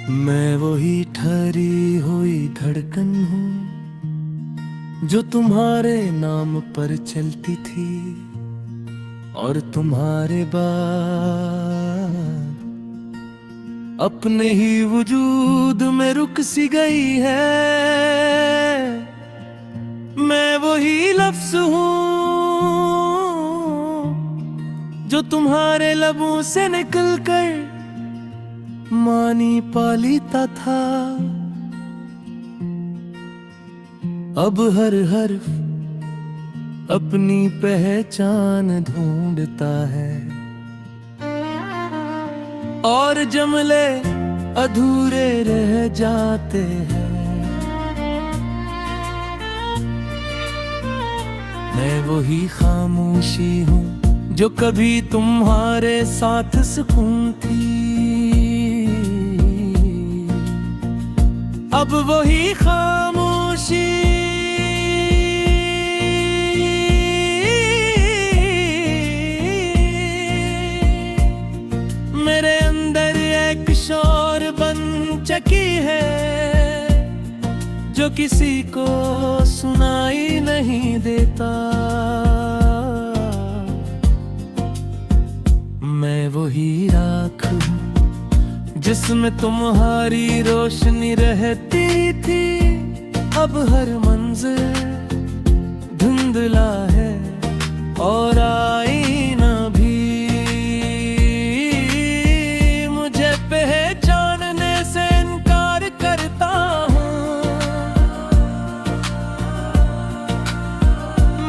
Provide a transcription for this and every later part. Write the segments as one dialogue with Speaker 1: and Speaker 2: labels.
Speaker 1: मैं वही ठहरी हुई धड़कन हूँ जो तुम्हारे नाम पर चलती थी और तुम्हारे बाद अपने ही वजूद में रुक सी गई है। मैं वही लफ्ज हूँ जो तुम्हारे लबों से निकलकर मानी पालीता था। अब हर हर्फ अपनी पहचान ढूंढता है और जुमले अधूरे रह जाते हैं। मैं वही खामोशी हूँ जो कभी तुम्हारे साथ सुकून थी। अब वही खामोशी मेरे अंदर एक शोर बन चकी है जो किसी को सुनाई नहीं देता। मैं वही राख हूँ जिसमें तुम्हारी रोशनी रहती थी। अब हर मंज़िल धुंधला है और आईना भी मुझे पहचानने से इनकार करता हूँ।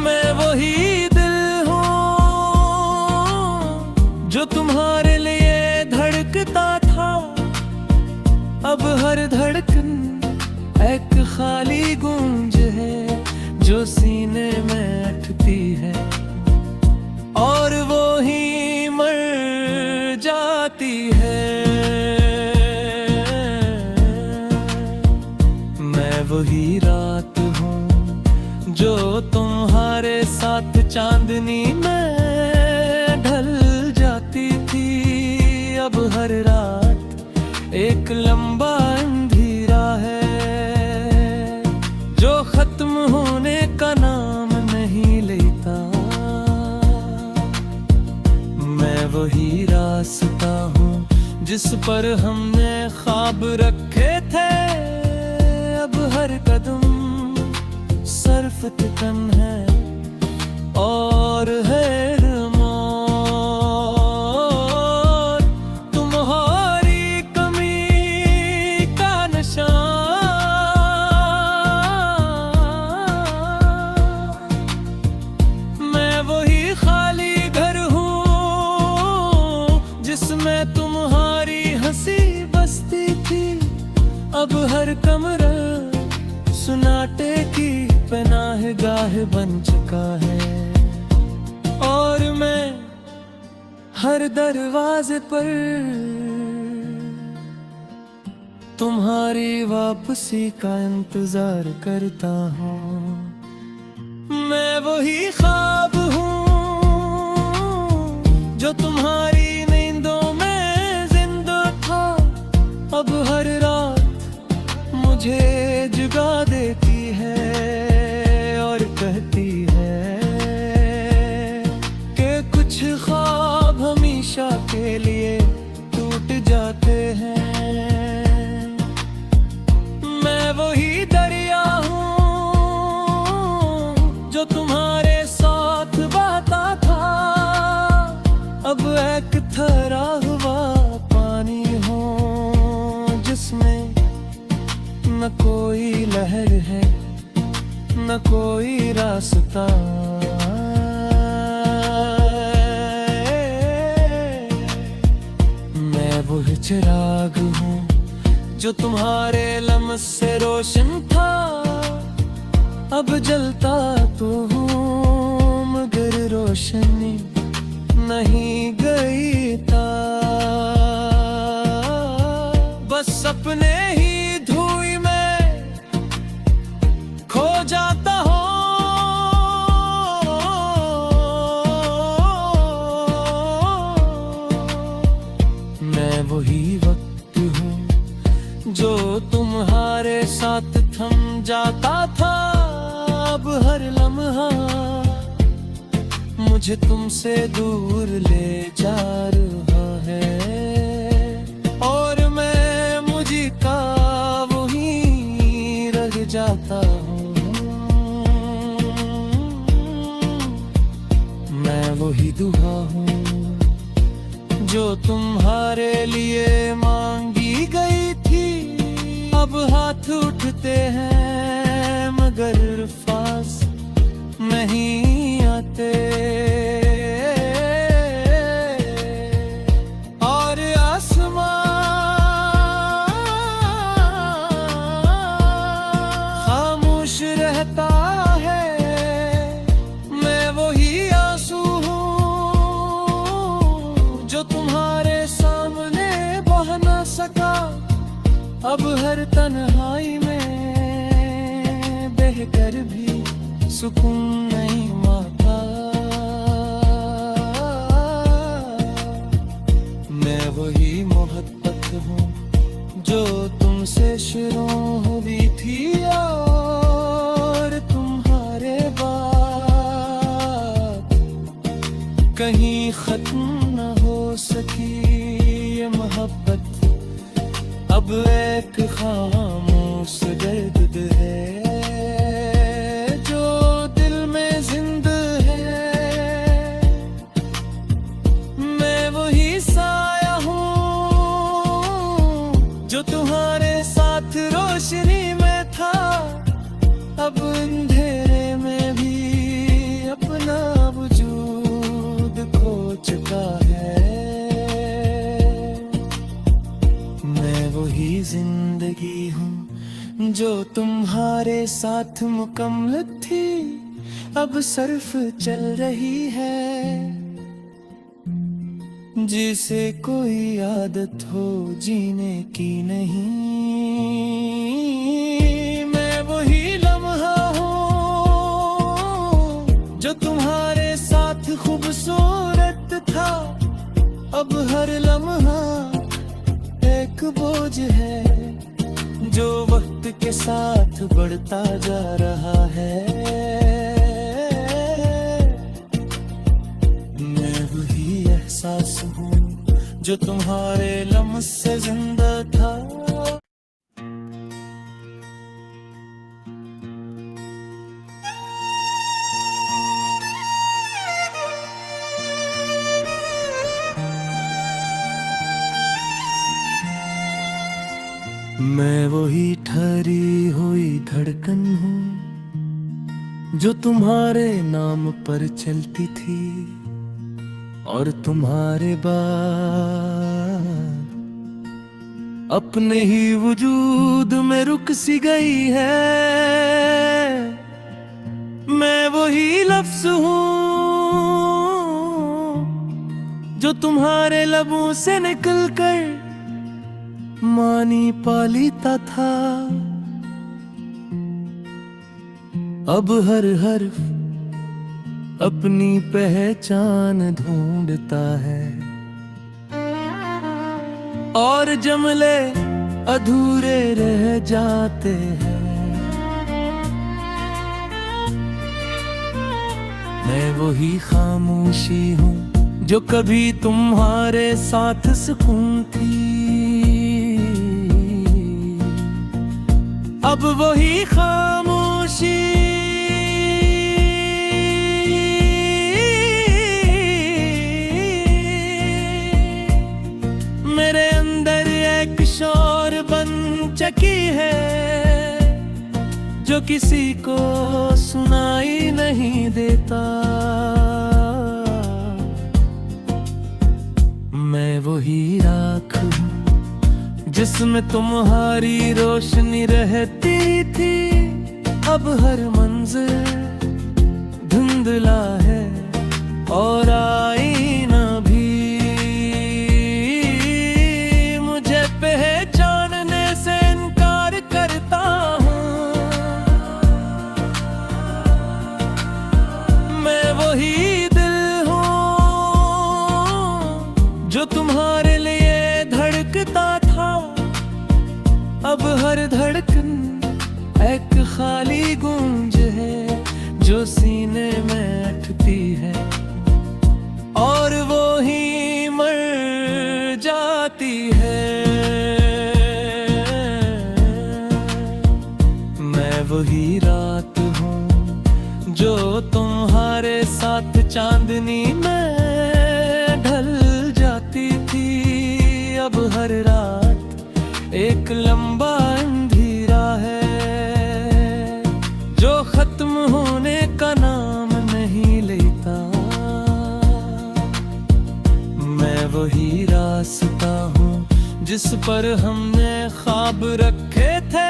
Speaker 1: मैं वही दिल हूँ जो तुम्हारे लिए धड़कता था। अब हर धड़कन एक खाली गूंज है जो सीने में अटती है और वो ही मर जाती है। मैं वही रात हूँ जो तुम्हारे साथ चांदनी में ढल जाती थी। अब हर रात एक लंबा अंधेरा है जो खत्म होने का नाम नहीं लेता। मैं वही रास्ता हूँ जिस पर हमने ख्वाब रखे थे। अब हर कदम सिर्फ तितन है और है जिसमें तुम्हारी हंसी बसती थी। अब हर कमरा सुनाटे की पनाहगाह बन चुका है और मैं हर दरवाजे पर तुम्हारी वापसी का इंतजार करता हूँ। मैं वही ख्वाब हूँ जो तुम्हारी अब हर रात मुझे जगा देती है और कहती है कि कुछ ख्वाब हमेशा के लिए टूट जाते हैं। मैं वही दरिया हूँ जो तुम्हारे साथ बहता था। अब एक ठहरा हुआ पानी हो जिसमें न कोई लहर है न कोई रास्ता। मैं वो चिराग हूँ जो तुम्हारे लम्स से रोशन था। अब जलता तो हूँ मगर रोशनी नहीं गई था। बस अपने ही धुएं में खो जाता हूँ। मैं वही वक्त हूँ तुम्हारे साथ थम जाता था, अब हर लम्हा मुझे तुमसे दूर ले जा रहा है। और मैं मुझे का वही रह जाता हूँ, मैं वही दुआ हूँ जो तुम्हारे लिए मांगी गई थी। अब हाथ उठते हैं मगर पास नहीं आते, और आसमां खामोश रहता है। मैं वही आंसू हूँ जो तुम्हारे सामने बह न सका, अब हर तन्हाई में बहकर भी सुकून नहीं माता। मैं वही मोहब्बत हूँ जो तुमसे शुरू हुई थी, और तुम्हारे बाद कहीं खत्म न हो सकी ये मोहब्बत। अब एक खामोश दर्द है जो दिल में जिंदा है। मैं वही साया हूँ जो तुम्हारे साथ रोशनी में था, अब अंधेरे में भी अपना वजूद खो चुका है। मैं वही जिंदगी हूँ जो तुम्हारे साथ मुकम्मल थी, अब सिर्फ चल रही है जिसे कोई आदत हो जीने की नहीं। मैं वही लम्हा हूँ जो तुम्हारे साथ खूबसूरत था, अब हर लम्हा एक बोझ है जो वक्त के साथ बढ़ता जा रहा है। मैं वही एहसास हूँ जो तुम्हारे लम्हे से जिंदा था। मैं वही ठहरी हुई धड़कन हूँ जो तुम्हारे नाम पर चलती थी, और तुम्हारे बाद अपने ही वजूद में रुक सी गई है। मैं वही लफ्ज हूँ जो तुम्हारे लबों से निकलकर मानी पालीता था, अब हर हर्फ अपनी पहचान ढूंढता है, और जुमले अधूरे रह जाते हैं। मैं वही खामोशी हूँ जो कभी तुम्हारे साथ सुकून थी, अब वही खामोशी मेरे अंदर एक शोर बन चकी है जो किसी को सुनाई नहीं देता। मैं वही राख हूँ जिसमें तुम्हारी रोशनी रहती थी, अब हर मंज़िल धुंधला है और आईना भी मुझे पहचानने से इनकार करता हूँ। मैं वही दिल हूँ जो तुम्हारे लिए धड़कता था, अब हर खाली गूंज है जो सीने में अटती है और वो ही मर जाती है। मैं वही रात हूँ जो तुम्हारे साथ चांदनी में ढल जाती थी। अब हर रात एक लंबा अंधेरा है जो खत्म होने का नाम नहीं लेता। मैं वही रास्ता हूँ जिस पर हमने ख्वाब रखे थे।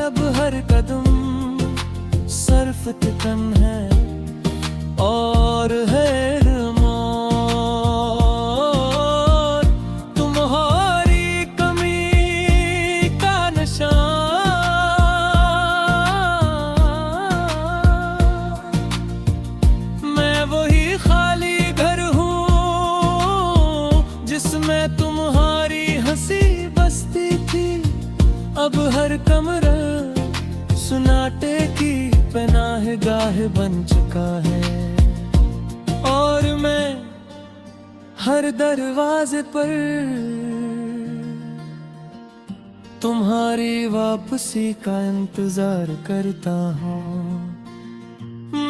Speaker 1: अब हर कदम सर्फ तितन है और है अब हर कमरा सुनाटे की पनाहगाह बन चुका है और मैं हर दरवाजे पर तुम्हारी वापसी का इंतजार करता हूँ।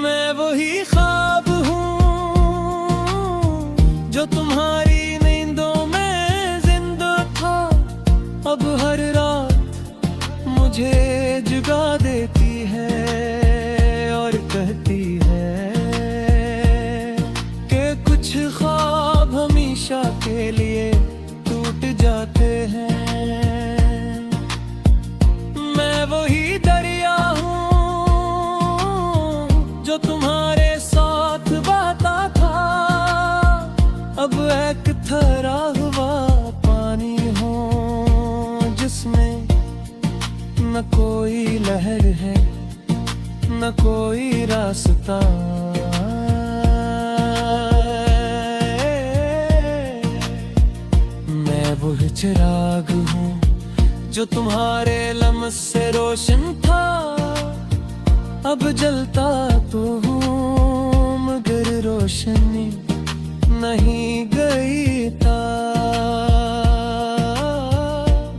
Speaker 1: मैं वही ख्वाब हूँ जो तुम्हारी नींदों में जिंदा था। अब हर रात मुझे जगा देती है और कहती है कि कुछ ख्वाब हमेशा के लिए टूट जाते हैं। मैं वही दरिया हूँ जो तुम्हारे साथ बहता था। अब एक ठहरा हुआ पानी हो जिसमें न कोई लहर है न कोई रास्ता। मैं वो चिराग हूँ जो तुम्हारे लम्स से रोशन था। अब जलता तो हूँ मगर रोशनी नहीं गई था।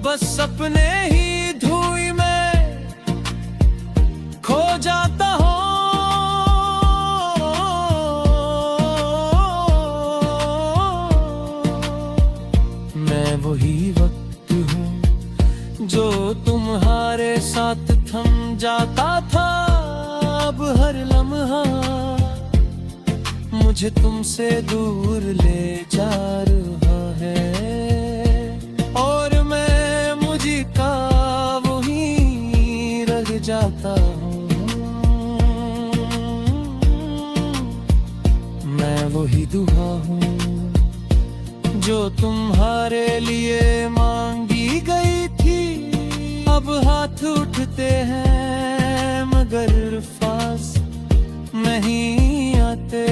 Speaker 1: बस अपने ही जाता हो। मैं वही वक्त हूँ जो तुम्हारे साथ थम जाता था। अब हर लम्हा मुझे तुमसे दूर ले जा रहा है और मैं मुझे का वही रह जाता हूँ। वही दुआ हूँ जो तुम्हारे लिए मांगी गई थी। अब हाथ उठते हैं मगर पास नहीं आते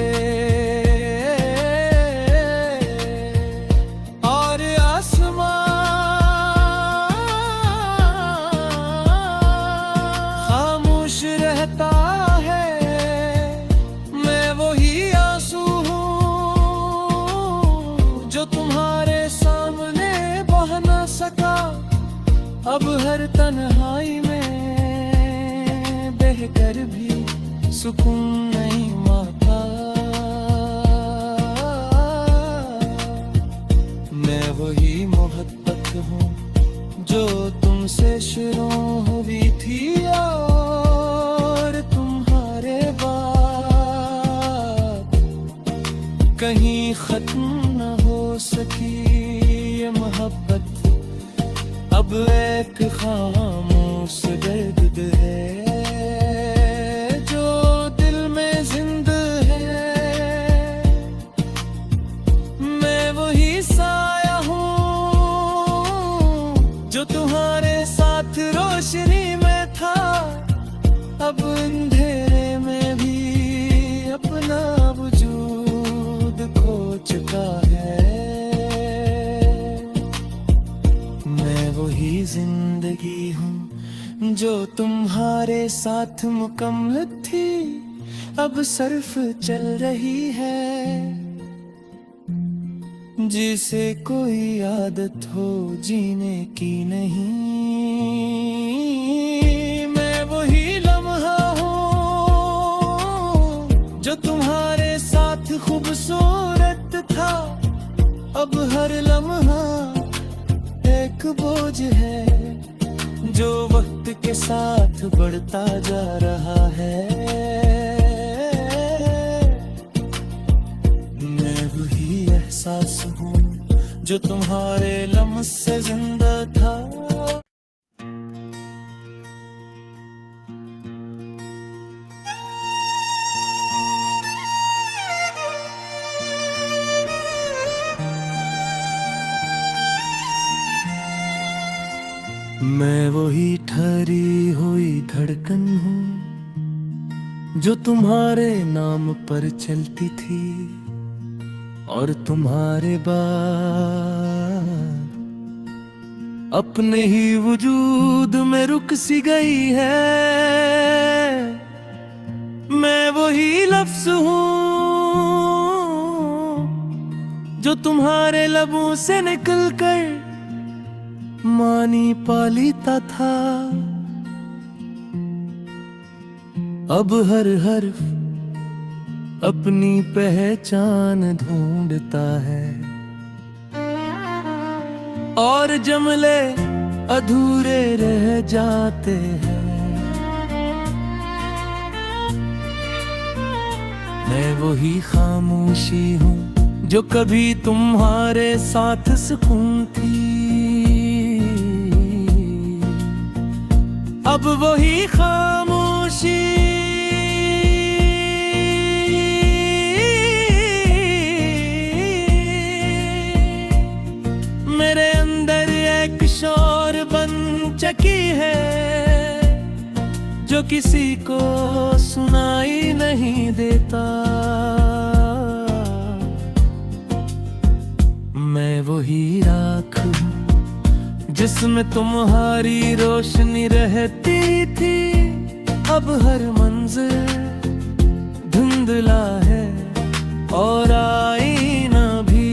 Speaker 1: और आसमां खामोश रहता है। मैं वही तुम्हारे सामने बह न सका। अब हर तन्हाई में बहकर भी सुकून नहीं माता। मैं वही मोहब्बत हूँ जो तुमसे शुरू हुई थी और तुम्हारे बाद कहीं खत्म न हो सकी ये मोहब्बत। अब एक खामोश दर्द है जो दिल में जिंदा है। मैं वही साया हूँ जो तुम्हारे साथ रोशनी में था। अब अंधेरे में भी अपना वजूद खो चुका है। मैं वही जिंदगी हूँ जो तुम्हारे साथ मुकम्मल थी अब सिर्फ चल रही है। जिसे कोई आदत हो जीने की नहीं। मैं वही लम्हा हूँ जो तुम्हारे साथ खूबसूरत था। अब हर लम्हा एक बोझ है जो वक्त के साथ बढ़ता जा रहा है। मैं वही एहसास हूँ जो तुम्हारे लम्हे से जिंदा था। मैं वही ठहरी हुई धड़कन हूँ जो तुम्हारे नाम पर चलती थी और तुम्हारे बाद अपने ही वजूद में रुक सी गई है। मैं वही लफ्ज हूँ जो तुम्हारे लबों से निकलकर मानी पालीता था। अब हर हर्फ अपनी पहचान ढूंढता है और जुमले अधूरे रह जाते हैं। मैं वही खामोशी हूँ जो कभी तुम्हारे साथ सुकून थी। अब वही खामोशी मेरे अंदर एक शोर बन चकी है जो किसी को सुनाई नहीं देता। मैं वही राख हूँ जिसमें तुम्हारी रोशनी रहती थी। अब हर मंज़िल धुंधला है और आईना भी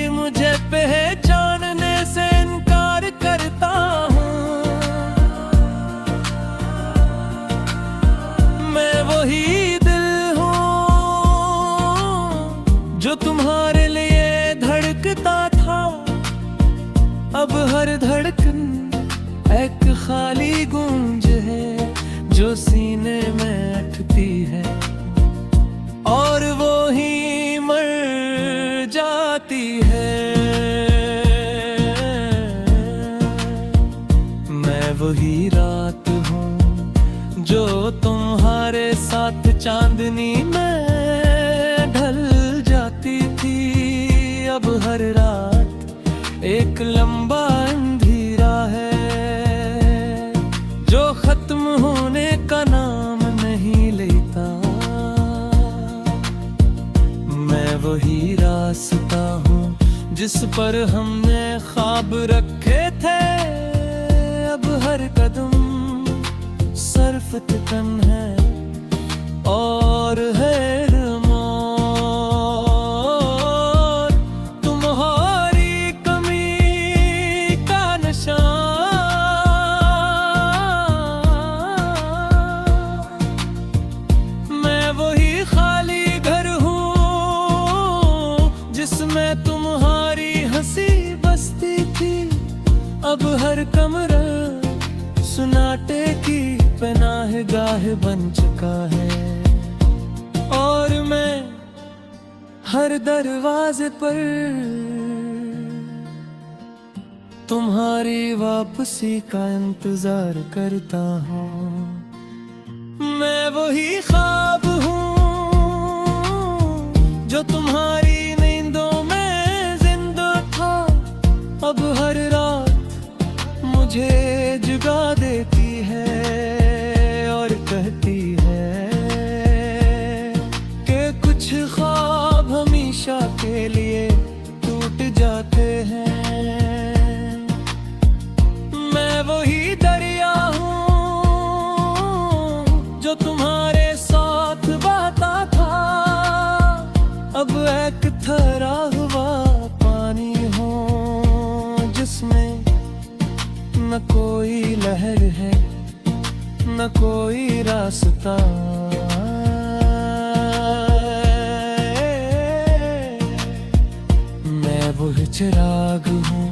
Speaker 1: मुझे पहचानने से इनकार करता हूँ। मैं वही दिल हूँ जो तुम्हारे लिए धड़कता था। अब हर धड़कन एक खाली गूंज है जो सीने में अटती है और वो ही मर जाती है। मैं वही रात हूँ जो तुम्हारे साथ चांदनी में ढल जाती थी। अब हर रात एक लंबा अंधेरा है जो खत्म होने का नाम नहीं लेता। मैं वही रास्ता हूँ जिस पर हमने ख्वाब रखे थे। अब हर कदम सिर्फ तन है और है अब हर कमरा सुनाटे की पनाहगाह बन चुका है और मैं हर दरवाजे पर तुम्हारी वापसी का इंतजार करता हूँ। मैं वही ख्वाब हूँ जो तुम्हारी नींदों में जिंदा था। अब हर रात मुझे जगा देती है और कहती है कि कुछ ख्वाब हमेशा के लिए टूट जाते हैं। दरिया हूँ जो तुम्हारे साथ बहता था, अब एक ठहरा हुआ पानी हूँ जिसमें न कोई लहर है न कोई रास्ता। मैं वो चिराग हूँ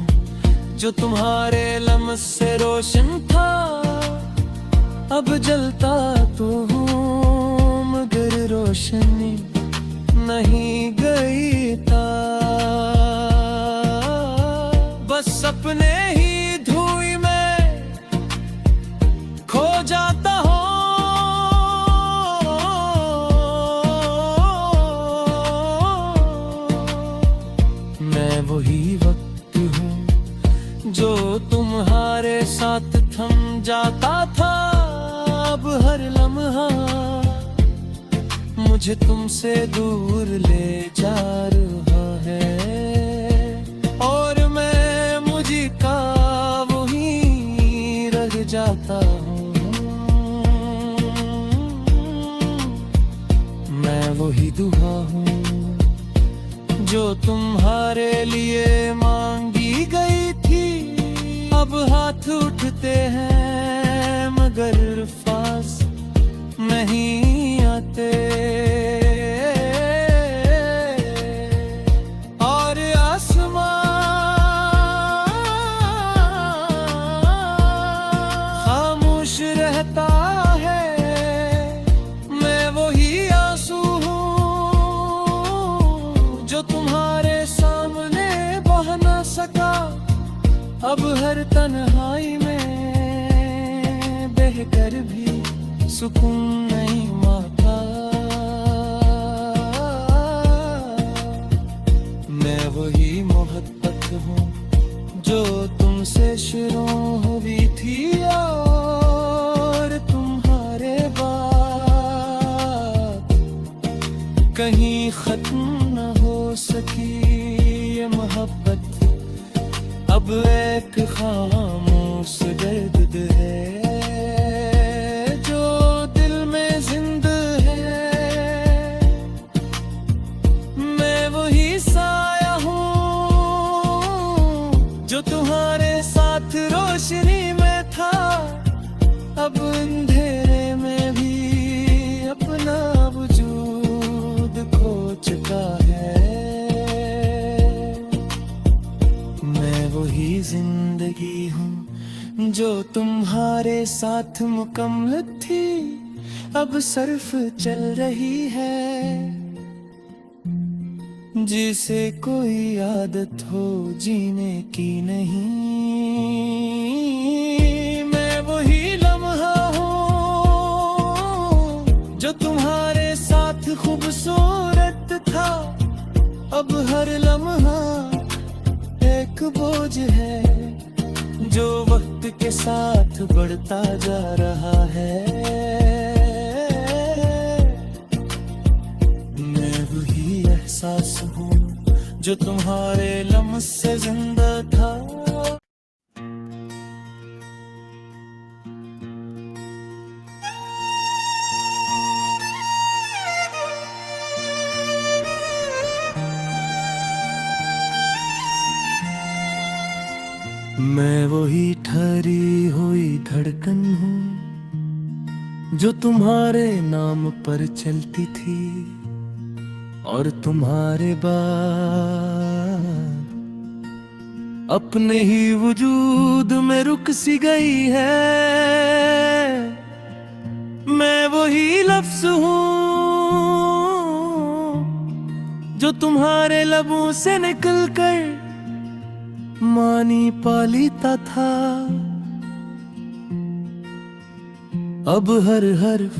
Speaker 1: जो तुम्हारे लम्स से रोशन था, अब जलता तो हूँ मगर रोशनी नहीं गई था। बस अपने ही धुएं में खो जाता हूँ। मैं वही वक्त हूँ जो तुम्हारे साथ थम जाता था, अब हर लम्हा मुझे तुमसे दूर ले जा रहा है, और मैं मुझे का वही रह जाता हूँ। मैं वही दुआ हूँ जो तुम्हारे लिए मांगी गई थी, अब हाथ उठते हैं मगर पास नहीं आते। और आसमान खामोश रहता है, मैं वही आंसू हूँ जो तुम्हारे सामने बह न सका, अब हर तन्हाई में बहकर भी सुकून नहीं माता। मैं वही मोहब्बत हूँ जो तुमसे शुरू हुई थी, और तुम्हारे बाद कहीं खत्म न हो सकी ये मोहब्बत, अब एक खामोश दर्द है जो दिल में जिंदा है। मैं वही साया हूँ जो तुम्हारे साथ रोशनी में था, अब अंधेरे में भी अपना वजूद खो चुका है। मैं वही जिंदगी हूँ जो तुम्हारे साथ मुकम्मल थी, अब सिर्फ चल रही है, जिसे कोई आदत हो जीने की नहीं। मैं वही लम्हा हूँ जो तुम्हारे साथ खूबसूरत था, अब हर लम्हा एक बोझ है जो वक्त के साथ बढ़ता जा रहा है। मैं वही एहसास हूँ जो तुम्हारे लम्स से जिंदा था। मैं वही ठहरी हुई धड़कन हूँ जो तुम्हारे नाम पर चलती थी, और तुम्हारे बाद अपने ही वजूद में रुक सी गई है। मैं वही लफ्ज हूँ जो तुम्हारे लबों से निकलकर मानी पालीता था, अब हर हर्फ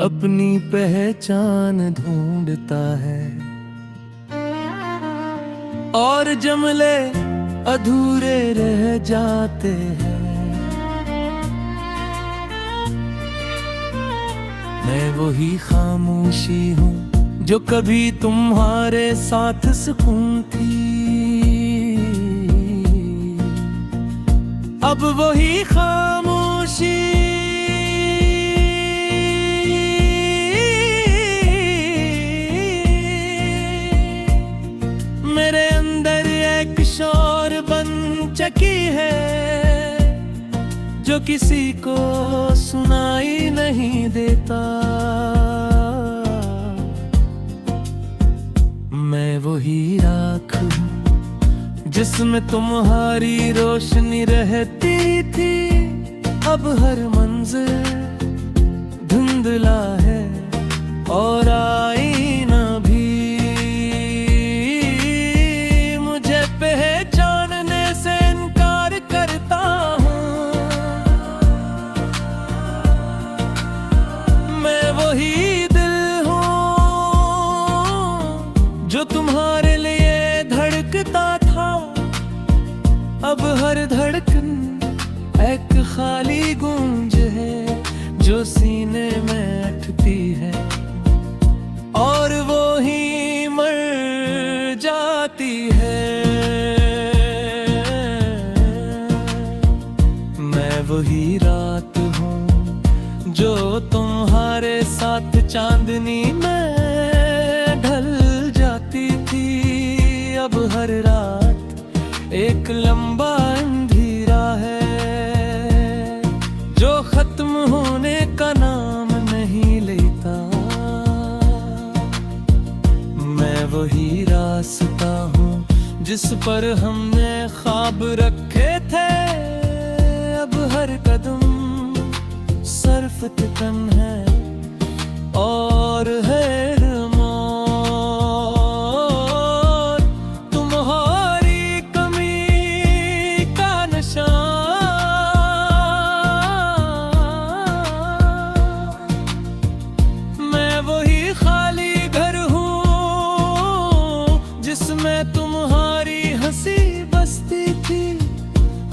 Speaker 1: अपनी पहचान ढूंढता है, और जुमले अधूरे रह जाते हैं। मैं वही खामोशी हूँ जो कभी तुम्हारे साथ सुकून थी, अब वही खामोशी मेरे अंदर एक शोर बन चकी है, जो किसी को सुनाई नहीं देता। मैं वही राख हूँ जिसमें तुम्हारी रोशनी रहती थी। अब हर मंज़िल धुंधला है और आईना भी मुझे पहचानने से इनकार करता हूँ। मैं वही दिल हूँ जो तुम्हारे लिए धड़कता था। अब हर धड़कन एक खाली गूंज है जो सीने में अटती है और वो ही मर जाती है। मैं वही रात हूँ जो तुम्हारे साथ चांदनी में ढल जाती थी। अब हर रात एक लंबा अंधेरा है जो खत्म होने का नाम नहीं लेता। मैं वही रास्ता हूँ जिस पर हमने ख्वाब रखे थे। अब हर कदम सर्फ तितन है और है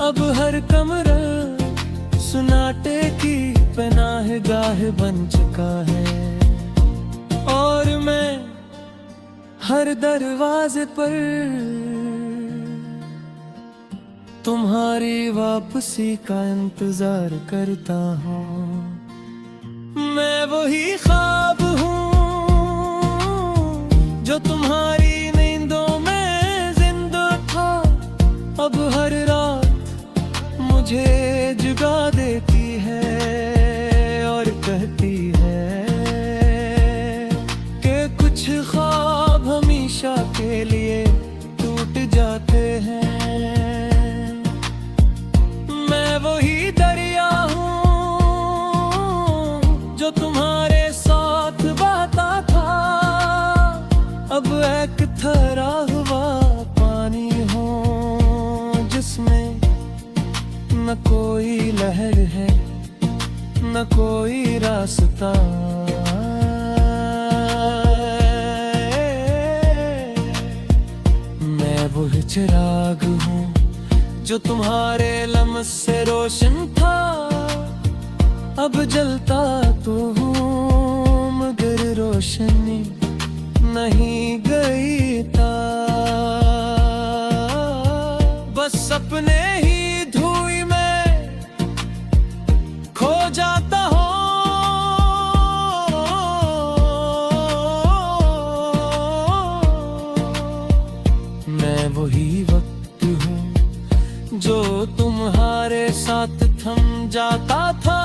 Speaker 1: अब हर कमरा सुनाटे की पनाहगाह बन चुका है और मैं हर दरवाजे पर तुम्हारी वापसी का इंतजार करता हूँ। मैं वही ख्वाब हूँ जो तुम्हारी नींदों में जिंदा था। अब हर रात मुझे जगा देती है और कहती है कि कुछ ख्वाब हमेशा के लिए टूट जाते हैं। मैं वही दरिया हूँ जो तुम्हारे साथ बहता था। अब एक ठहरा हुआ पानी हूँ जिसमें न कोई लहर है न कोई रास्ता। मैं वो चिराग हूँ जो तुम्हारे लम्स से रोशन था। अब जलता तो हूँ मगर रोशनी नहीं गई था। बस अपने ही जाता हो। मैं वही वक्त हूँ जो तुम्हारे साथ थम जाता था।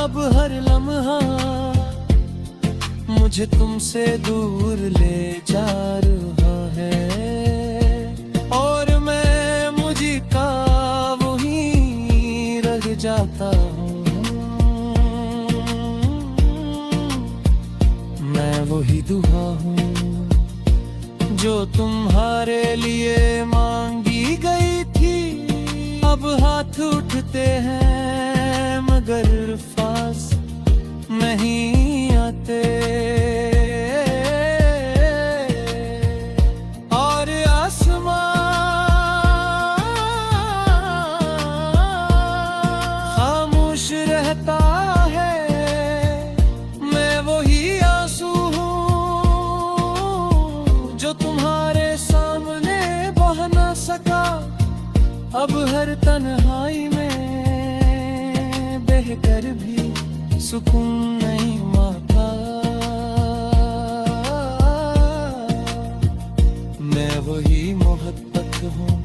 Speaker 1: अब हर लम्हा मुझे तुमसे दूर ले जा रहा है और मैं मुझे का वही रह जाता हूँ। वही दुआ हूँ जो तुम्हारे लिए मांगी गई थी। अब हाथ उठते हैं मगर पास नहीं आते और आसमां खामोश रहता है। मैं वही तुम्हारे सामने बह ना सका। अब हर तन्हाई में बहकर भी सुकून नहीं माता। मैं वही मोहब्बत हूँ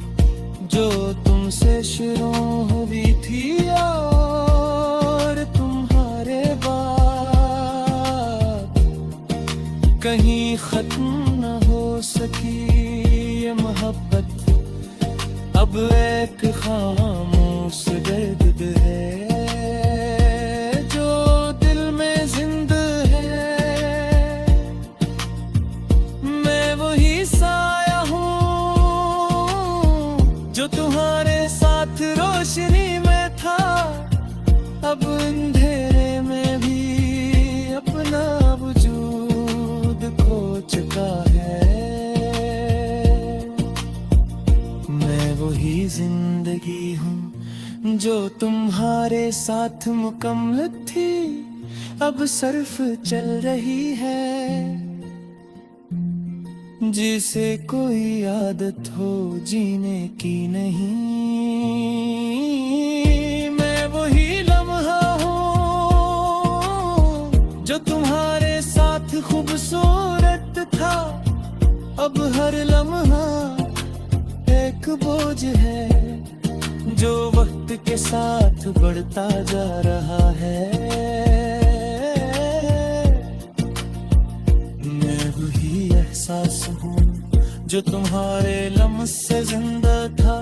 Speaker 1: जो तुमसे शुरू हुई थी और तुम्हारे बाद कहीं खत्म न हो सकी ये मोहब्बत। अब एक खामोश दर्द है जो दिल में जिंदा है। मैं वही साया हूँ जो तुम्हारे साथ रोशनी में था। अब अंधेरे में भी अपना वजूद खो चुका है। मैं वही जिंदगी हूँ जो तुम्हारे साथ मुकम्मल थी, अब सिर्फ चल रही है। जिसे कोई आदत हो जीने की नहीं। मैं वही लम्हा हूँ जो तुम्हारे साथ खूबसूरत था। अब हर लम्हा एक बोझ है जो वक्त के साथ बढ़ता जा रहा है। मैं वही एहसास हूँ जो तुम्हारे लम्हे से जिंदा था।